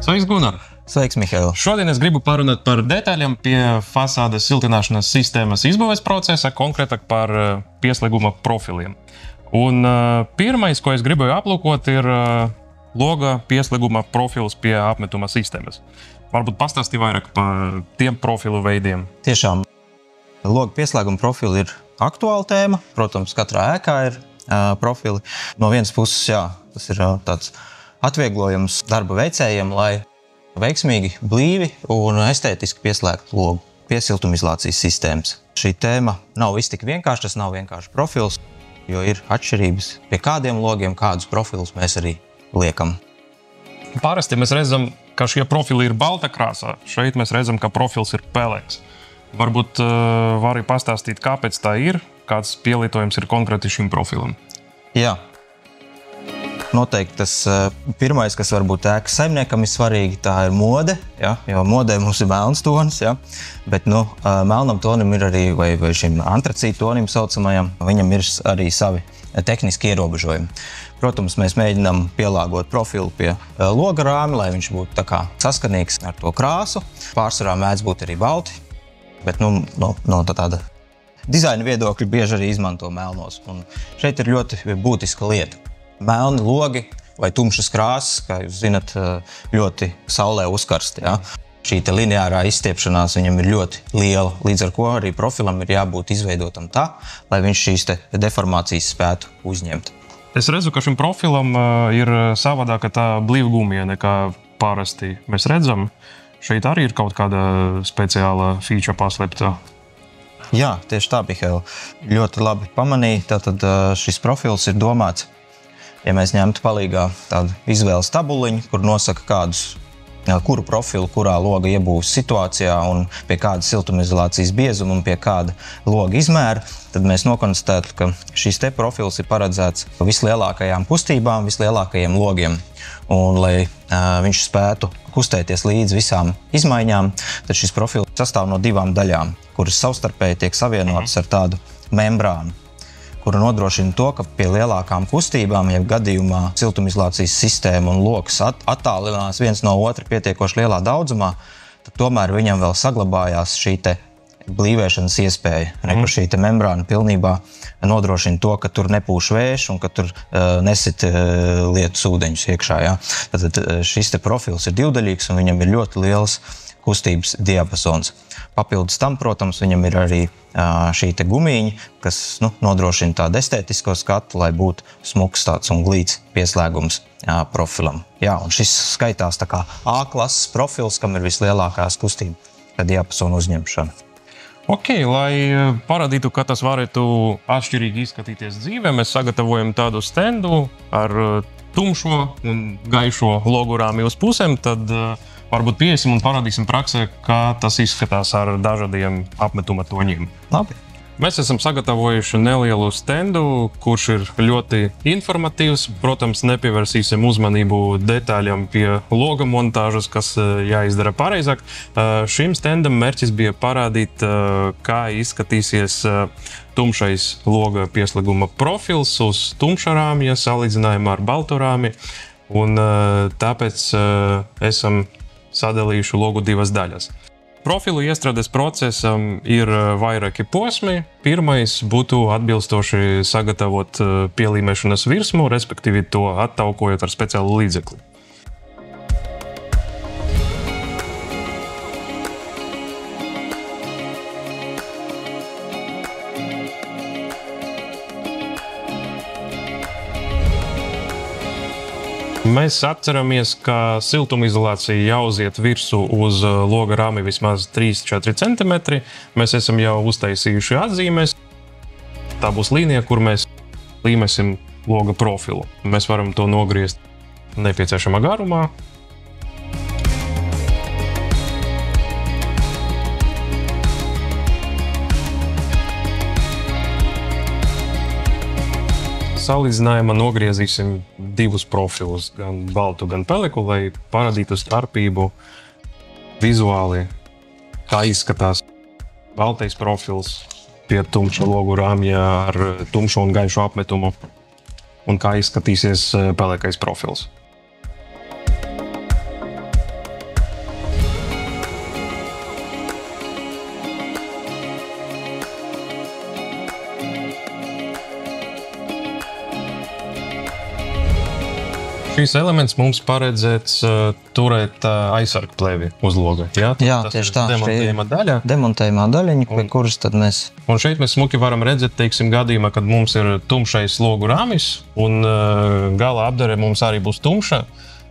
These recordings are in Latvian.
Sveiks, Gunār! Sveiks, Mihail! Šodien es gribu parunāt par detaļām pie fasādes siltināšanas sistēmas izbūves procesa, konkrētāk par pieslēguma profiliem. Un pirmais, ko es gribēju aplūkot, ir loga pieslēguma profils pie apmetuma sistēmas. Varbūt pastāsti vairāk par tiem profilu veidiem. Tiešām, loga pieslēguma profili ir aktuāla tēma. Protams, katrā ēkā ir profili. No vienas puses, jā, tas ir tāds atvieglojums darba veicējiem, lai veiksmīgi, blīvi un estētiski pieslēgtu logu pie siltumizolācijas sistēmas. Šī tēma nav viss tik vienkārši, tas nav vienkārši profils, jo ir atšķirības, pie kādiem logiem, kādus profilus mēs arī liekam. Parasti mēs redzam, ka šie profili ir balta krāsā. Šeit mēs redzam, ka profils ir pelēks. Varbūt vari pastāstīt, kāpēc tā ir, kāds pielietojums ir konkrēti šim profilam. Jā. Noteikti tas pirmais, kas varbūt ēkas saimniekam ir svarīgi, tā ir mode, ja? Jo modē mums ir melns tonis, ja? Bet melnam tonim ir arī, vai šim antracīta tonim saucamajam, viņam ir arī savi tehniski ierobežojumi. Protams, mēs mēģinām pielāgot profilu pie loga rāmi, lai viņš būtu tā kā saskanīgs ar to krāsu. Pārsvarā mēdz būt arī balti, bet no tāda dizaina viedokļa bieži arī izmanto melnos. Un šeit ir ļoti būtiska lieta. Melni logi vai tumšas krāsas, kā jūs zinat, ļoti saulē uzkarsti. Ja? Šī lineārā izstiepšanās viņam ir ļoti liela, līdz ar ko arī profilam ir jābūt izveidotam tā, lai viņš šīs deformācijas spētu uzņemt. Es redzu, ka šim profilam ir savādāka tā blīvgumija nekā parasti mēs redzam. Šeit arī ir kaut kāda speciāla feature paslēpta. Jā, tieši tā, Mihail. Ļoti labi pamanīja, tātad šis profils ir domāts. Ja mēs ņemtu palīgā tādu izvēles tabuliņu, kur nosaka kuru profilu, kurā loga iebūs situācijā un pie kāda siltumizolācijas biezuma un pie kāda loga izmēra, tad mēs nokonstatētu, ka šis te profils ir paredzēts vislielākajām kustībām, vislielākajiem logiem. Un, lai viņš spētu kustēties līdz visām izmaiņām, tad šis profils sastāv no divām daļām, kuras savstarpēji tiek savienotas ar tādu membrānu, kura nodrošina to, ka pie lielākām kustībām, ja gadījumā siltumizolācijas sistēma un loks attālinās viens no otra pietiekoši lielā daudzumā, tad tomēr viņam vēl saglabājās šī blīvēšanas iespēja. Kur šī membrāna pilnībā nodrošina to, ka tur nepūš vējš un ka tur nesit lietus ūdeņus iekšā. Ja? Tad šis profils ir divdaļīgs un viņam ir ļoti liels kustības diapazons. Papildus tam, protams, viņam ir arī šī gumīņa, kas nodrošina tādu estētisko skatu, lai būtu smuks tāds un glīts pieslēgums profilam. Jā, un šis skaitās tā kā A-klases profils, kam ir vislielākās kustība diapazona uzņemšana. Ok, lai parādītu, ka tas varētu atšķirīgi izskatīties dzīvē, mēs sagatavojam tādu stendu ar tumšo un gaišo logu rāmi uz pusēm, tad varbūt piesim un parādīsim praksē, kā tas izskatās ar dažādiem apmetuma toņiem. Labi. Mēs esam sagatavojuši nelielu stendu, kurš ir ļoti informatīvs. Protams, nepievērsīsim uzmanību detaļām pie loga montāžas, kas jāizdara pareizāk. Šim stendam mērķis bija parādīt, kā izskatīsies tumšais loga pieslēguma profils uz tumša rāmja salīdzinājumā ar balto rāmi. Un tāpēc esam sadalījuši logu divas daļas. Profilu iestrādes procesam ir vairāki posmi. Pirmais būtu atbilstoši sagatavot pielīmēšanas virsmu, respektīvi to attaukojot ar speciālu līdzekli. Mēs atceramies, ka siltumizolācija jāuziet virsū uz loga rāmi vismaz 3–4 cm. Mēs esam jau uztaisījuši atzīmes. Tā būs līnija, kur mēs līmēsim loga profilu. Mēs varam to nogriezt nepieciešamā garumā. Salīdzinājumā nogriezīsim divus profilus, gan baltu, gan peleku, lai parādītu starpību vizuāli, kā izskatās baltais profils pie tumša logu rāmja ar tumšu un gaišu apmetumu un kā izskatīsies pelēkais profils. Šīs elements mums paredzēts turēt aizsargplēvi uz loga. Jā, tieši tā. Demontējumā daļa. Demontējumā daļiņa, pie kuras tad mēs... Un šeit mēs smuki varam redzēt, teiksim, gadījumā, kad mums ir tumšais logu rāmis un gala apdare mums arī būs tumša,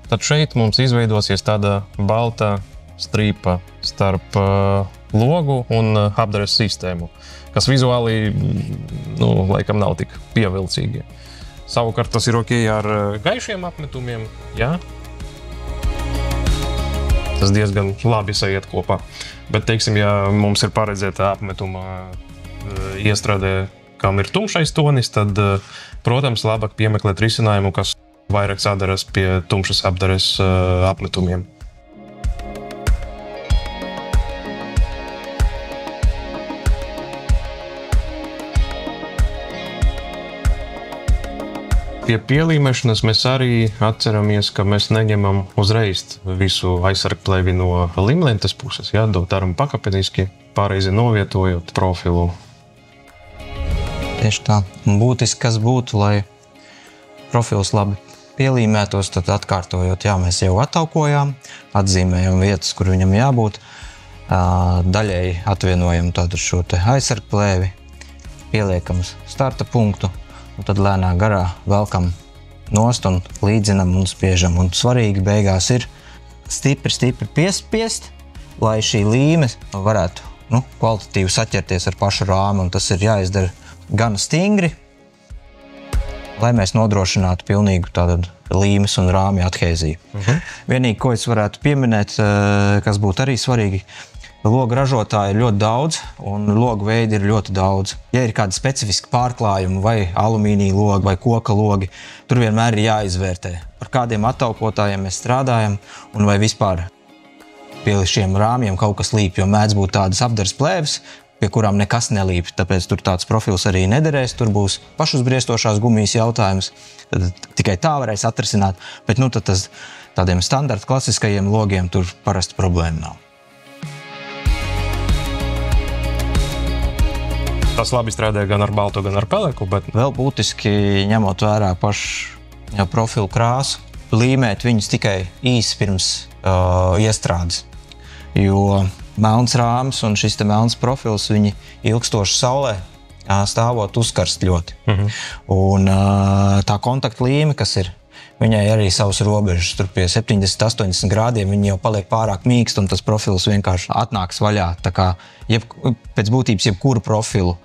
tad šeit mums izveidosies tāda balta strīpa starp logu un apdares sistēmu, kas vizuāli, laikam nav tik pievilcīgi. Savukārt tas ir ok ar gaišiem apmetumiem, jā. Tas diezgan labi sajiet kopā. Bet, teiksim, ja mums ir paredzēta apmetuma iestrādē, kam ir tumšais tonis, tad, protams, labāk piemeklēt risinājumu, kas vairāk sadaras pie tumšas apdares apmetumiem. Pie pielīmešanas mēs arī atceramies, ka mēs neņemam uzreiz visu aizsargplēvi no limlentes puses, jā, daram pakāpeniski, pareizi novietojot profilu. Tieši tā. Būtiski, kas būtu, lai profils labi pielīmētos, tad atkārtojot, jā, mēs jau attaukojām, atzīmējam vietas, kur viņam jābūt, daļēji atvienojam tādu šo te aizsargplēvi, pieliekam starta punktu, un tad lēnā garā velkam nost un līdzinam un spiežam. Un svarīgi beigās ir stipri piespiest, lai šī līme varētu kvalitatīvi saķerties ar pašu rāmi, un tas ir jāizdara gana stingri, lai mēs nodrošinātu pilnīgu tādu līmes un rāmi adhēziju. Vienīgi, ko es varētu pieminēt, kas būtu arī svarīgi, logu ražotāji ir ļoti daudz, un logu veidi ir ļoti daudz. Ja ir kādi specifiski pārklājumi, vai alumīnija logi, vai koka logi, tur vienmēr ir jāizvērtē, ar kādiem attaukotājiem mēs strādājam, un vai vispār pie šiem rāmjiem kaut kas līp, jo mēdz būt tādas apdares plēves, pie kurām nekas nelīp, tāpēc tur tāds profils arī nederēs, tur būs pašuzbriestošās gumijas jautājums, tad tikai tā varēs atrisināt, bet tad tādiem standarta klasiskajiem logiem tur parasti problēma nav. Tas labi strādā gan ar baltu, gan ar peleku, bet... Vēl būtiski, ņemot vērā pašu profilu krāsu, līmēt viņus tikai īsi pirms iestrādes. Jo melns rāmis un šis te melns profils, viņi ilgstoši saulē stāvot uzkarst ļoti. Un tā kontakta līme, kas ir, viņai arī savas robežas, tur pie 70–80 grādiem viņi jau paliek pārāk mīkst, un tas profils vienkārši atnāks vaļā. Tā kā pēc būtības jebkuru profilu,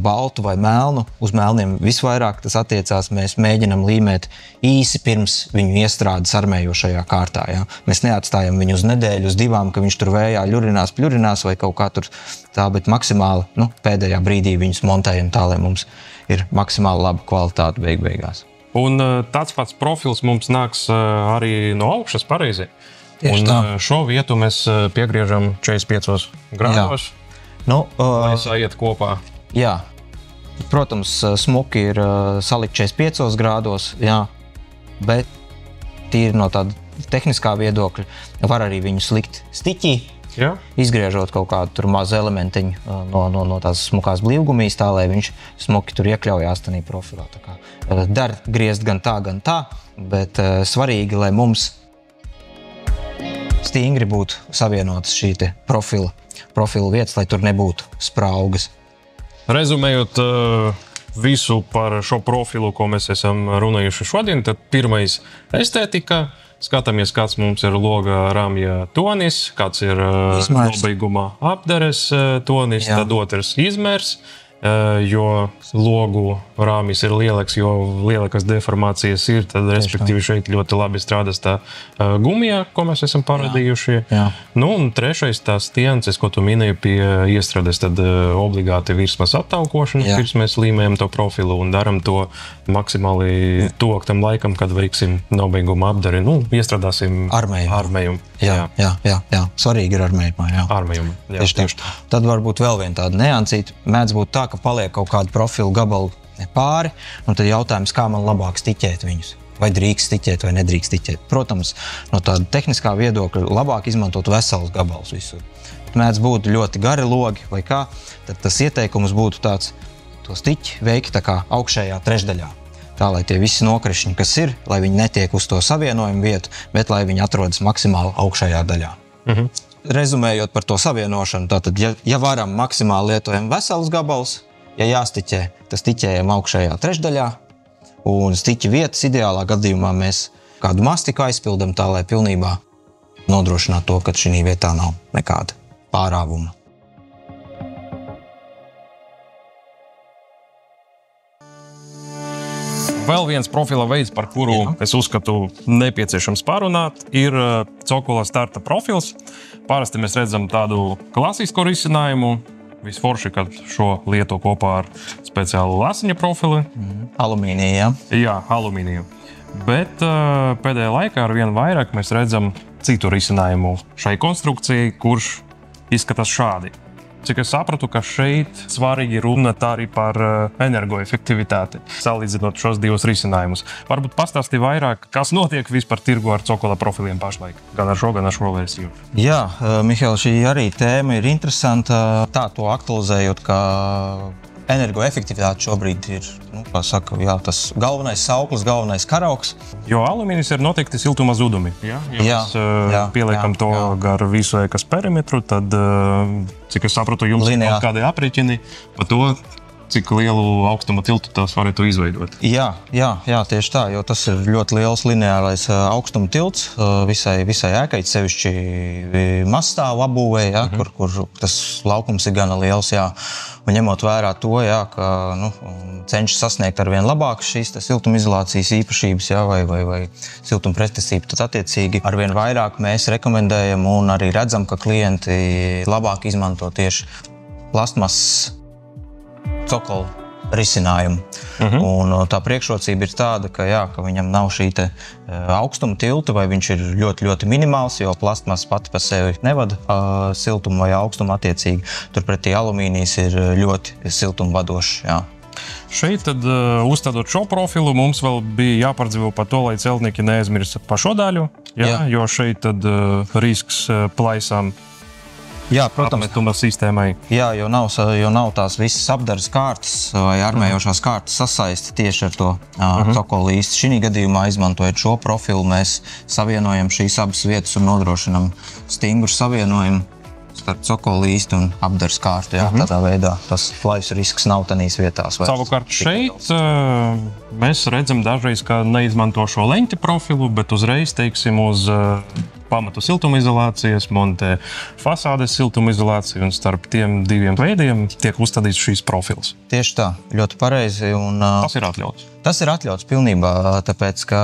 baltu vai melnu, uz melniem visvairāk tas attiecās, mēs mēģinam līmēt īsi pirms viņu iestrādes armējošajā kārtā. Ja? Mēs neatstājam viņu uz nedēļu, uz divām, ka viņš tur vējā ļurinās vai kaut kā tur tā, bet maksimāli pēdējā brīdī viņus montējam tā, lai mums ir maksimāli laba kvalitāte beigās. Un tāds pats profils mums nāks arī no augšas pareizi. Un šo vietu mēs piegriežam 45 grādos, lai saiet kopā. Jā, protams, smuki ir salikt 45 grādos, jā, bet tīri no tāda tehniskā viedokļa var arī viņu slikt stiķī, izgriežot kaut kādu tur mazu elementiņu no tās smukās blīvgumijas, tā, lai viņš smuki tur iekļaujās tanī profilā. Tā kā dar griezt gan tā, bet svarīgi, lai mums stingri būtu savienotas šī te profila vietas, lai tur nebūtu spraugas. Rezumējot visu par šo profilu, ko mēs esam runājuši šodien, tad pirmais estētika, skatāmies, kāds mums ir loga rāmja tonis, kāds ir nobeigumā apdares tonis, tad otrs izmērs, jo logu rāmis ir lielāks, jo lielākas deformācijas ir, tad respektīvi šeit ļoti labi strādās tā gumija, ko mēs esam parādījuši. Un trešais tās stiences, ko tu minēji pie iestrādes, tad obligāti virsmas attaukošana, pirms mēs līmējam to profilu un daram to maksimāli tuvāk tam laikam, kad veiksim nobeiguma apdari. Iestrādāsim armējumu. Jā. Svarīgi ir armējumā, jā. Armējumu, jā. Tieši tā. Tad varbūt vēl viena tāda neansīta. Mēdz būt tā, ka paliek kaut kādu profilu gabalu pāri, un tad jautājums, kā man labāk stiķēt viņus. Vai drīkst stiķēt, vai nedrīkst stiķēt. Protams, no tāda tehniskā viedokļa labāk izmantot veselus gabalus visur. Mēdz būt ļoti gari logi vai kā, tad tas ieteikums būtu tāds, to stiķi veikt tā kā augšējā trešdaļā. Tā, lai tie visi nokrišņi, kas ir, lai viņi netiek uz to savienojumu vietu, bet lai viņi atrodas maksimāli augšējā daļā. Rezumējot par to savienošanu, tātad, ja varam, maksimāli lietojam veselus gabalus, ja jāstiķē, tas tiķējam augšējā trešdaļā, un stiķa vietas ideālā gadījumā mēs kādu mastiku aizpildam tā, lai pilnībā nodrošinātu to, ka šī vietā nav nekāda pārāvuma. Vēl viens profila veids, par kuru es uzskatu nepieciešams parunāt, ir cokola starta profils. Parasti mēs redzam tādu klasisku risinājumu. Visforši, kad šo lieto kopā ar speciālu lasiņa profili. Alumīnija, ja? Jā, alumīniju. Bet pēdējā laikā ar vien vairāk mēs redzam citu risinājumu šai konstrukcijai, kurš izskatās šādi. Cik es sapratu, ka šeit svarīgi runāt arī par energoefektivitāti, salīdzinot šos divus risinājumus. Varbūt pastāstī vairāk, kas notiek vispār tirgu ar cokola profiliem pašlaik, gan ar šo versiju. Jā, Mihail, šī arī tēma ir interesanta. Tā to aktualizējot, ka energoefektivitāte šobrīd ir, kā saka, jā, tas galvenais sauklis, galvenais karaugs. Jo alumīnijas ir noteikti siltuma zudumi. Ja mēs pieliekam to gar visu ēkas perimetru, tad, cik es saprotu, jums ir kādi aprēķini par to, cik lielu augstuma tiltu tās varētu izveidot. Jā, tieši tā, jo tas ir ļoti liels lineārais augstuma tilts visai ēkai, sevišķi mazstāvu apbūvē, kur tas laukums ir gana liels, jā. Un ņemot vērā to, ka cenšas sasniegt arvien labāk šīs siltumizolācijas īpašības, vai siltumpretestību, tad attiecīgi arvien vairāk mēs rekomendējam un arī redzam, ka klienti labāk izmanto tieši plastmasas cokola risinājumu. Un tā priekšrocība ir tāda, ka viņam nav šī augstuma tilta, vai viņš ir ļoti, ļoti minimāls, jo plastmasa pati pa sevi nevada siltumu vai augstumu attiecīgi. Turpretī alumīnijas ir ļoti siltumvadošs. Šeit tad, uzstādot šo profilu, mums vēl bija jāpārdzīvo par to, lai celtnieki neaizmirst par šo daļu, jo šeit tad risks plaisām. Jā, protams, apmetuma sistēmai. Jā, jo nav tās visas apdares kārtas vai armējošās kārtas sasaisti tieši ar to cokola īsti. Šī gadījumā, izmantojot šo profilu, mēs savienojam šīs abas vietas un nodrošinam stingru savienojumu starp cokola īsti un apdares kārtu. Tādā veidā tas plaisu risks nav tanīs vietās. Savukārt šeit mēs redzam dažreiz, ka neizmanto šo leņķa profilu, bet uzreiz, teiksim, uz pamatu siltumizolācijas, montē fasādes siltumizolāciju un starp tiem diviem veidiem tiek uzstādīts šīs profils. Tieši tā, ļoti pareizi. Tas ir atļauts? Tas ir atļauts pilnībā, tāpēc, ka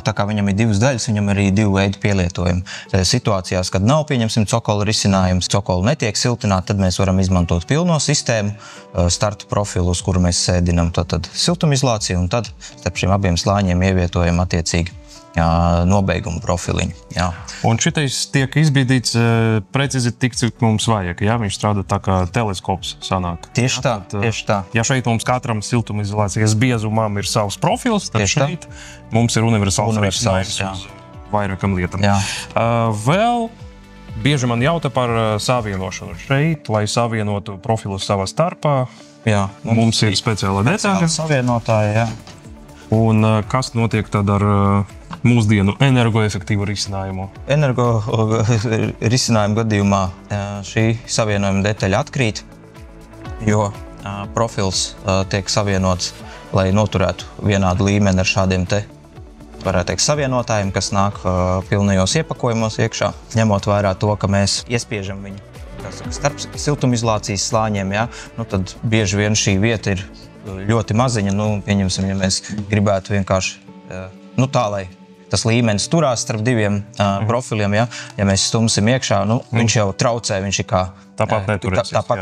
tā kā viņam ir divas daļas, viņam arī divu veidu pielietojumi. Situācijās, kad nav, pieņemsim, cokola risinājums, cokola netiek siltināt, tad mēs varam izmantot pilno sistēmu, starta profilu, uz kuru mēs sēdinam tad siltumizolāciju, un tad starp šiem abiem slāņiem ievietojam attiecīgi nobeigumu profiliņu. Un šitais tiek izbīdīts precizi tik, cik mums vajag. Viņš strādā tā kā teleskops sanāk. Tieši tā. Ja šeit mums katram siltumizolācijas biezumam ir savs profils, tad šeit mums ir universāls risinājums uz vairākam lietam. Vēl bieži man jauta par savienošanu šeit, lai savienotu profilus savā starpā. Mums ir speciāla detaļa. Savienotāja, Un kas notiek tad ar mūsdienu energoefektīvu risinājumu? Risinājumu gadījumā šī savienojuma detaļa atkrīt, jo profils tiek savienots, lai noturētu vienādu līmeni ar šādiem varētu teikt, savienotājiem, kas nāk pilnajos iepakojumos iekšā, ņemot vērā to, ka mēs iespiežam viņu starp siltumizolācijas slāņiem, tad bieži vien šī vieta ir ļoti maziņa. Pieņemsim, ja mēs gribētu vienkārši tā, lai tas līmenis turās starp diviem profiliem, ja mēs stumsim iekšā, viņš jau traucē, viņš ir kā tāpat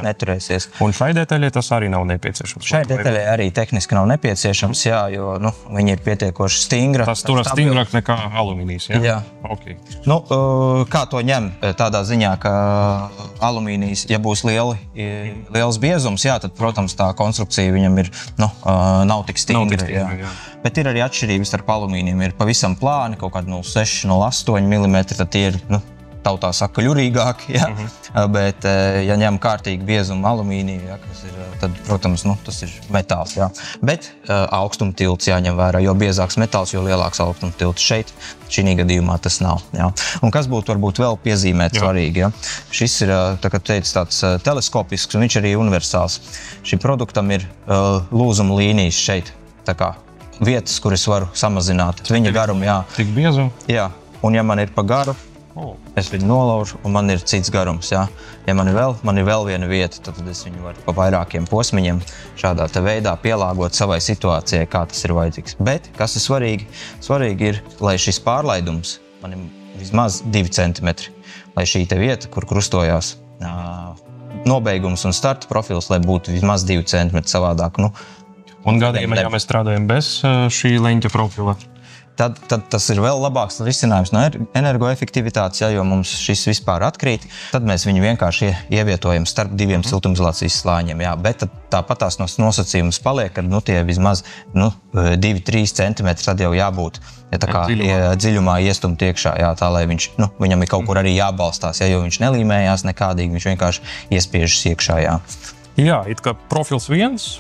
neturēsies. Un šai detaļai tas arī nav nepieciešams. Šai detaļai arī tehniski nav nepieciešams, jo viņi ir pietiekoši stingra. Tas turās stingrāk nekā alumīnijas, Jā. Okay. Kā to ņem tādā ziņā, ka alumīnijas, ja būs liels biezums, tad, protams, tā konstrukcija viņam ir, nav tik stingra. Bet ir arī atšķirības starp alumīniem. Ir pavisam plāni, kaut kādi 0,6, 0,8 mm, tad tie ir tautā saka, ļurīgāk, ja? Bet, ja ņem kārtīgi biezumu alumīniju, ja, kas ir, tad, protams, tas ir metāls. Ja? Bet augstumtilts jāņem vērā, jo biezāks metāls, jo lielāks augstumtilts šeit. Šī gadījumā tas nav. Ja? Un kas būtu varbūt vēl piezīmēt svarīgi? Ja? Šis ir, tā kā teicu, tāds teleskopisks, un viņš arī universāls. Šim produktam ir lūzuma līnijas šeit, tā kā vietas, kur es varu samazināt. Viņa garumu, jā. Tik biezu? Jā, un ja man ir pa garu, es viņu nolaužu, un man ir cits garums, jā. Ja man ir vēl viena vieta, tad es viņu varu pa vairākiem posmiņiem šādā te veidā pielāgot savai situācijai, kā tas ir vajadzīgs. Bet, kas ir svarīgi? Svarīgi ir, lai šis pārlaidums man ir vismaz 2 centimetri, lai šī te vieta, kur krustojās nobeigums un starta profils, lai būtu vismaz 2 centimetri savādāk. Un gadījumā, ja mēs strādājam bez šī leņķa profila? Tad tas ir vēl labāks risinājums no energoefektivitātes, jo mums šis vispār atkrīt. Tad mēs viņu vienkārši ievietojam starp 2 siltumizolācijas slāņiem. Jā. Bet tāpat tās nosacījums paliek, kad tie vismaz 2-3 centimetri tad jau jābūt. Ja tā kā dziļumā iestumt iekšā, jā, tā lai viņam ir kaut kur arī jābalstās, jo viņš nelīmējās nekādīgi, viņš vienkārši iespiežas iekšā. Jā. Jā, it kā profils viens,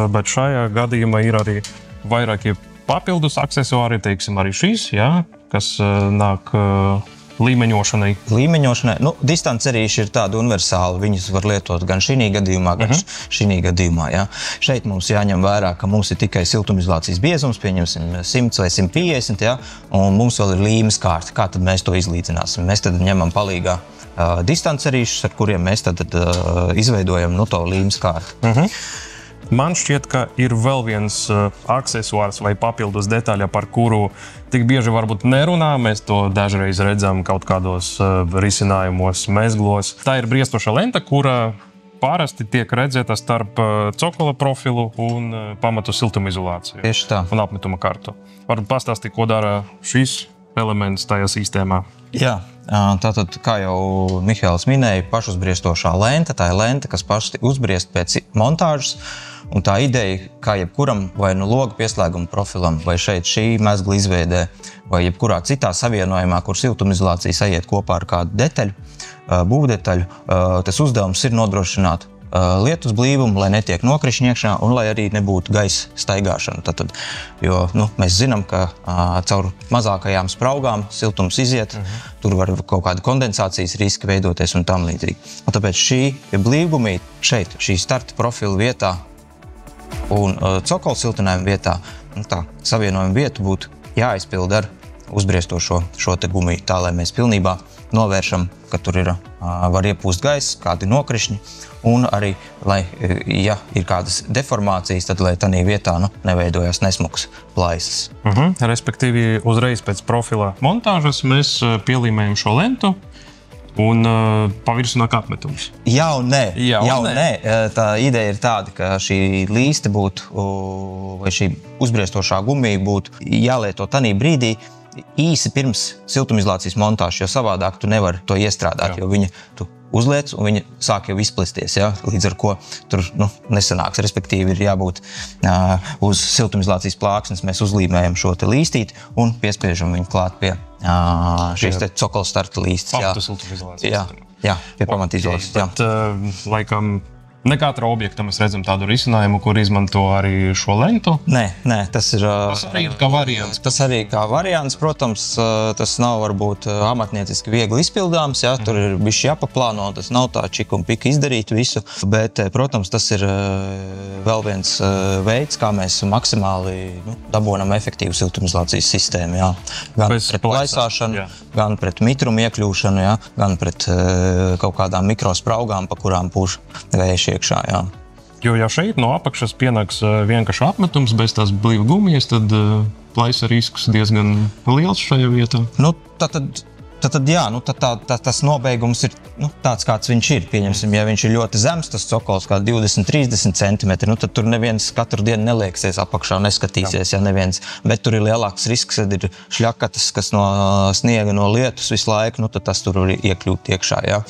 bet šajā gadījumā ir arī vairākie papildus aksesuāri, teiksim, arī šīs, jā, kas nāk līmeņošanai. Līmeņošanai. Distancerīši ir tāda universāla, viņus var lietot gan šī gadījumā, gan šī gadījumā. Jā. Šeit mums jāņem vērā, ka mums ir tikai siltumizolācijas biezums, pieņemsim 100 vai 150, jā, un mums vēl ir līmes kārta. Kā tad mēs to izlīdzināsim? Mēs tad ņemam palīgā distancerīšus, ar kuriem mēs tad izveidojam to līmes kārtu. Man šķiet, ka ir vēl viens aksesuārs vai papildus detaļa, par kuru tik bieži varbūt nerunā. Mēs to dažreiz redzam kaut kādos risinājumos, mezglos. Tā ir briestoša lenta, kura parasti tiek redzēta starp cokola profilu un pamatu siltumizolāciju. Tieši tā. Un apmetuma kartu. Varbūt pastāstīt, ko dara šis elements tajā sistēmā? Jā, tātad, kā jau Mihails minēja, pašuzbriestošā lenta, tā ir lenta, kas paši uzbriest pēc montāžas. Un tā ideja, kā jebkuram vai loga pieslēguma profilam, vai šeit šī mezgla izveidē, vai jebkurā citā savienojumā, kur siltumizolācija sajiet kopā ar kādu detaļu, būvdetaļu, tas uzdevums ir nodrošināt lietus blīvumu, lai netiek nokrišņi iekšā un lai arī nebūtu gaisa staigāšana. Jo mēs zinām, ka caur mazākajām spraugām siltums iziet, tur var kaut kāda kondensācijas riski veidoties un tam līdzīgi. Un tāpēc šī blīvumi šeit, šī starta profila vietā un cokola siltinājuma vietā, tā savienojuma vieta būtu jāizpild ar uzbriestošo šo te gumiju, tā lai mēs pilnībā novēršam, ka tur var iepūst gaisa, kādi nokrišņi, un arī, lai, ja ir kādas deformācijas, tad, lai tādā vietā neveidojas nesmukas plaisas. Respektīvi, uzreiz pēc profila montāžas mēs pielīmējam šo lentu un pavirsu nāk apmetums. Jā un nē. Tā ideja ir tāda, ka šī līste būtu, vai šī uzbriestošā gumija būtu jālieto tādā brīdī, īsi pirms siltumizolācijas montāžas, jo savādāk tu nevari to iestrādāt, jo viņa tu uzliec un viņa sāk jau izplesties, ja? Līdz ar ko tur nesanāks. Respektīvi ir jābūt uz siltumizolācijas plāksnes, mēs uzlīmējam šo te līstīti un piespiežam viņu klāt pie šīs te cokola starta līstes. Pamatu siltumizolācijas. Jā, pie pamatizolācijas. Bet, laikam, ne katra objekta mēs redzam tādu risinājumu, kur izmanto arī šo lentu? Nē, tas ir... Tas arī kā variants. Tas arī kā variants, protams, tas nav varbūt amatnieciski viegli izpildāms, ja, tur ir bišķi jāpaplāno, tas nav tā čik un pika izdarīt visu, bet, protams, tas ir vēl viens veids, kā mēs maksimāli dabonam efektīvu siltumizolācijas sistēmu, jā. Gan pret plaisāšanu, gan pret mitrumu iekļūšanu, jā, gan pret kaut kādām mikrospraugām, pa kurām pūš gaiši iekšā, jā. Jo, ja šeit no apakšas pienāks vienkārši apmetums bez tās blīva gumijas, tad plaisa risks diezgan liels šajā vietā. Tad jā, tas nobeigums ir tāds, kāds viņš ir. Pieņemsim, ja viņš ir ļoti zems, tas cokols kā 20-30 centimetri, tad tur neviens katru dienu nelieksies apakšā un neskatīsies, ja neviens. Bet tur ir lielāks risks, kad ir šļakatas, kas no sniega, no lietus visu laiku, tad tas tur var iekļūt iekšā, jā.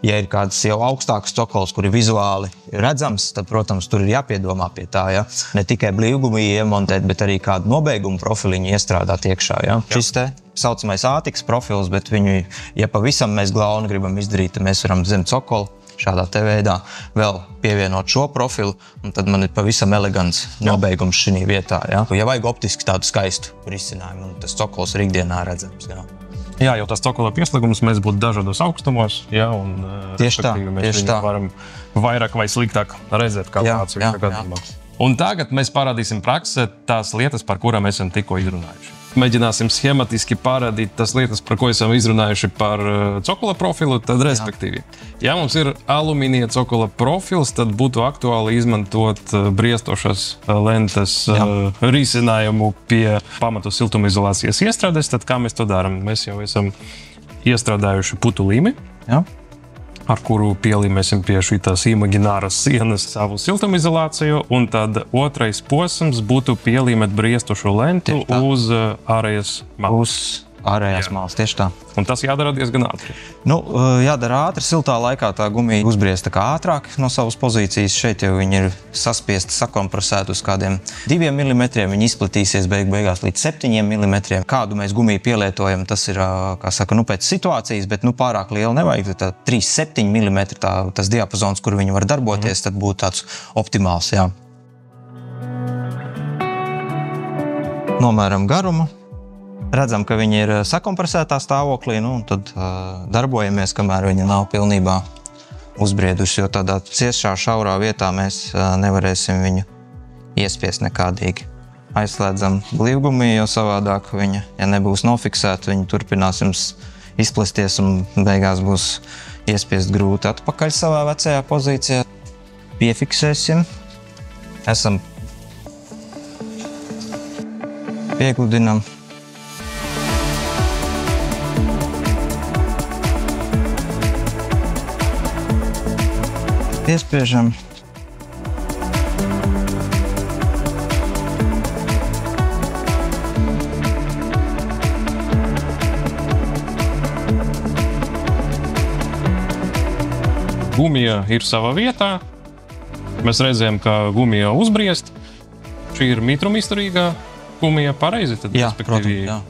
Ja ir kāds jau augstāks cokols, kur ir vizuāli redzams, tad, protams, tur ir jāpiedomā pie tā, jā. Ne tikai blīvgumu iemontēt, bet arī kādu nobeigumu profiliņu iestrādāt iekšā, jā. Šis te saucamais ātikas profils, bet viņu, ja pavisam mēs glauni gribam izdarīt, tad mēs varam zem cokola šādā te veidā vēl pievienot šo profilu, un tad man ir pavisam elegants nobeigums šī vietā. Ja vajag optiski tādu skaistu risinājumu, un tas cokols ir ikdienā redzams. Jā, jau tas cokola pieslēgums mēs būtu dažādos augstumos, un mēs viņu varam vairāk vai sliktāk redzēt kā kāds gadījumā. Un tagad mēs parādīsim praksē tās lietas, par kurām esam tikko izrunājuši. Mēģināsim schematiski parādīt tas lietas, par ko esam izrunājuši par cokola profilu, tad respektīvi. Ja mums ir alumīnija cokola profils, tad būtu aktuāli izmantot briestošas lentes risinājumu pie pamatu siltumizolācijas iestrādes. Tad kā mēs to darām? Mēs jau esam iestrādājuši putu līmi, ar kuru pielīmēsim pie šīs imagināras sienas savu siltumizolāciju, un tad otrais posms būtu pielīmēt briestošu lentu uz ārējas malas. Uz ārējās malas, tieši tā. Un tas jādara diezgan ātri. Jādara ātri, siltā laikā tā gumija uzbriest tā kā ātrāk no savas pozīcijas. Šeit jau viņi ir saspiesti, sakompresēti uz kādiem 2 mm, viņi izplatīsies beigās līdz 7 mm. Kādu mēs gumiju pielietojam, tas ir, kā saka, pēc situācijas, bet pārāk liela nevajag. Tā 3-7 mm tas diapazons, kur viņi var darboties, tad būtu tāds optimāls, Nomēram garumu. Redzam, ka viņi ir sakompresētā stāvoklī, un tad darbojamies, kamēr viņa nav pilnībā uzbriedusi, jo tādā ciešā šaurā vietā mēs nevarēsim viņu iespiest nekādīgi. Aizslēdzam blīvgumiju, jo savādāk viņa, ja nebūs nofiksēta, viņa turpinās jums izplesties un beigās būs iespiest grūti atpakaļ savā vecajā pozīcijā. Piefiksēsim. Piegludinam. Iespiežam. Gumija ir savā vietā. Mēs redzējām, ka gumija uzbriest. Šī ir mitrumizturīgā gumija, pareizi? Tad, protams,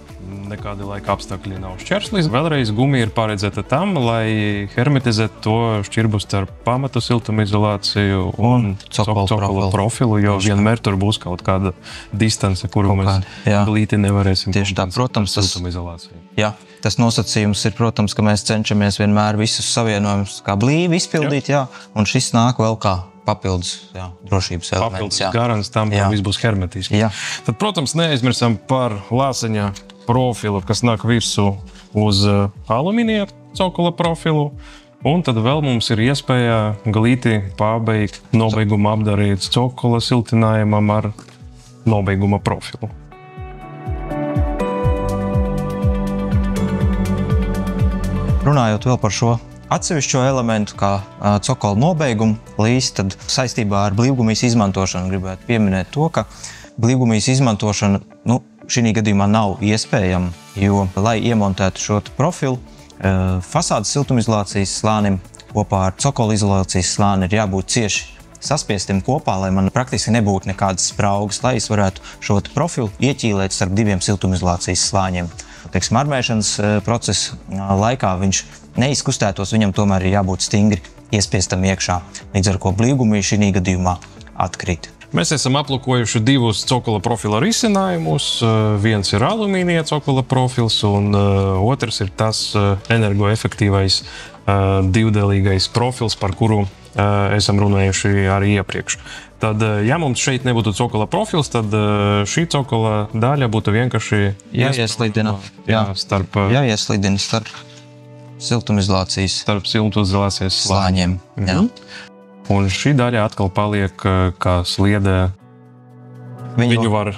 nekādi laika apstākļi nav šķērslis. Vēlreiz gumija ir paredzēta tam, lai hermetizētu to šķirbu starp pamatu siltumizolāciju un cokola profilu, jo vienmēr tur būs kaut kāda distance, kuru mēs glīti nevarēsim siltumizolāciju. Jā, tas nosacījums ir, protams, ka mēs cenšamies vienmēr visus savienojumus kā blīvi izpildīt, un šis nāk vēl kā papildus drošības elements. Papildus garants tam, ka viss būs hermetiski. Tad, protams, neaizmirsam par lāseņa profilu, kas nāk virsū uz alumīnija cokola profilu. Un tad vēl mums ir iespēja glīti pabeigt nobeiguma apdarīt cokola siltinājumam ar nobeiguma profilu. Runājot vēl par šo atsevišķo elementu, kā cokola nobeigumu līs, tad saistībā ar blīvgumijas izmantošanu gribētu pieminēt to, ka blīvgumijas izmantošana šī gadījumā nav iespējama, jo, lai iemontētu šo profilu, fasādes siltumizolācijas slānim kopā ar cokola izolācijas slāni ir jābūt cieši saspiestiem kopā, lai man praktiski nebūtu nekādas spraugas, lai es varētu šo profilu ieķīlēt starp 2 siltumizolācijas slāņiem. Teiksim, armēšanas procesa laikā viņš neizkustētos, viņam tomēr ir jābūt stingri iespiestam iekšā, līdz ar ko blīvgumija šī gadījumā atkrīt. Mēs esam aplūkojuši 2 cokola profila risinājumus. Viens ir alumīnija cokola profils, un otrs ir tas energoefektīvais divdēlīgais profils, par kuru esam runājuši arī iepriekš. Tad, ja mums šeit nebūtu cokola profils, tad šī cokola daļa būtu vienkārši jāieslidina starp siltumizolācijas slāņiem. Un šī daļa atkal paliek kā sliede. Viņu var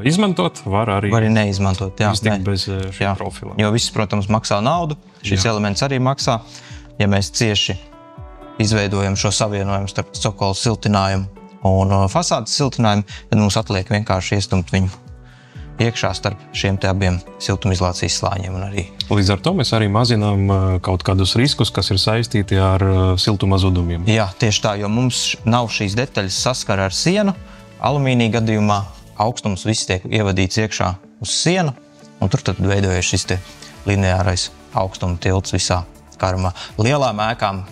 izmantot, var arī neizmantot. Iztikt bez šī profila. Jo viss, protams, maksā naudu. Šis elements arī maksā. Ja mēs cieši izveidojam šo savienojumu starp cokola siltinājumu un fasādes siltinājumu, tad mums atliek vienkārši iestumt viņu iekšā starp šiem te abiem siltumizolācijas slāņiem. Līdz ar to mēs arī mazinām kaut kādus riskus, kas ir saistīti ar siltuma zudumiem. Jā, tieši tā, jo mums nav šīs detaļas saskara ar sienu. Alumīnija gadījumā augstums viss tiek ievadīts iekšā uz sienu, Un tur tad veidojas šis lineārais augstuma tilts visā karumā. Lielām ēkām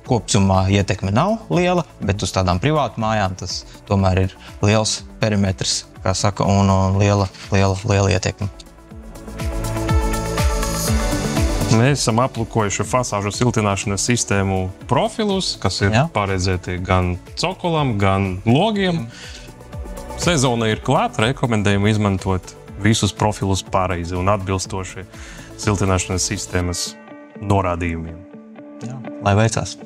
kopsumā ietekme nav liela, bet uz tādām privātu mājām tas tomēr ir liels perimetrs, kā saka, un liela ietekme. Mēs esam aplūkojuši fasāžu siltināšanas sistēmu profilus, kas ir paredzēti gan cokolam, gan logiem. Sezona ir klāt, rekomendējam izmantot visus profilus pareizi un atbilstoši siltināšanas sistēmas norādījumiem. Lai veicās!